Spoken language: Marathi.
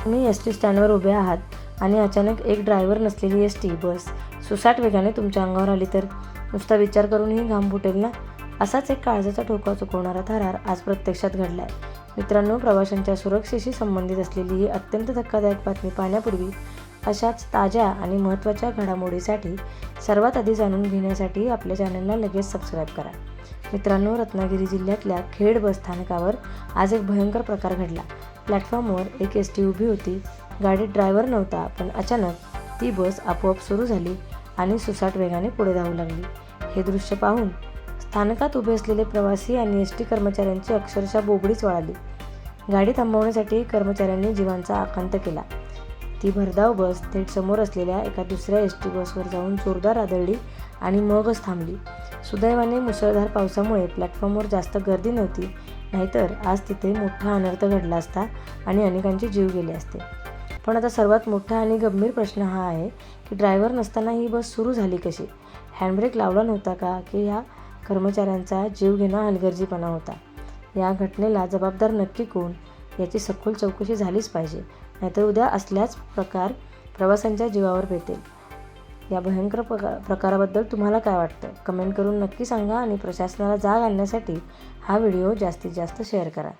तुम्ही एस टी स्टँडवर उभे आहात आणि अचानक एक ड्रायव्हर नसलेली एस टी बस सुसाट वेगाने तुमच्या अंगावर आली तर नुसता विचार करूनही घाम फुटेल ना. असाच एक काळजाचा ठोका चुकवणारा थरार आज प्रत्यक्षात घडला आहे. मित्रांनो, प्रवाशांच्या सुरक्षेशी संबंधित असलेली ही अत्यंत धक्कादायक बातमी पाहण्यापूर्वी अशाच ताज्या आणि महत्त्वाच्या घडामोडीसाठी सर्वात आधी जाणून घेण्यासाठी आपल्या चॅनलला लगेच सबस्क्राईब करा. मित्रांनो, रत्नागिरी जिल्ह्यातल्या खेड बस स्थानकावर आज एक भयंकर प्रकार घडला. प्लॅटफॉर्मवर एक एस टी उभी होती. गाडीत ड्रायव्हर नव्हता, पण अचानक ती बस आपोआप सुरू झाली आणि सुसाट वेगाने पुढे धावू लागली. हे दृश्य पाहून स्थानकात उभे असलेले प्रवासी आणि एस टी कर्मचाऱ्यांची अक्षरशः बोबडीच वळाली. गाडी थांबवण्यासाठी कर्मचाऱ्यांनी जीवांचा आकांत केला. ती भरधाव बस थेट समोर असलेल्या एका दुसऱ्या एस टी बसवर जाऊन जोरदार आदळली आणि मगच थांबली. सुदैवाने मुसळधार पावसामुळे प्लॅटफॉर्मवर जास्त गर्दी नव्हती, नाहीतर आज तिथे मोठा अनर्थ घडला असता आणि अनेकांचे जीव गेले असते. पण आता सर्वात मोठा आणि गंभीर प्रश्न हा आहे की ड्रायव्हर नसताना ही बस सुरू झाली कशी? हँडब्रेक लावला नव्हता का, की या कर्मचाऱ्यांचा जीवघेणा हलगर्जीपणा होता? या घटनेला जबाबदार नक्की कोण, याची सखोल चौकशी झालीच पाहिजे, नाहीतर उद्या असल्याच प्रकार प्रवाशांच्या जीवावर बेतेल. या भयंकर प्रकाराबद्दल तुम्हाला काय वाटतं? कमेंट करून नक्की सांगा आणि प्रशासनाला जाग आणण्यासाठी हा व्हिडिओ जास्तीत जास्त शेअर करा.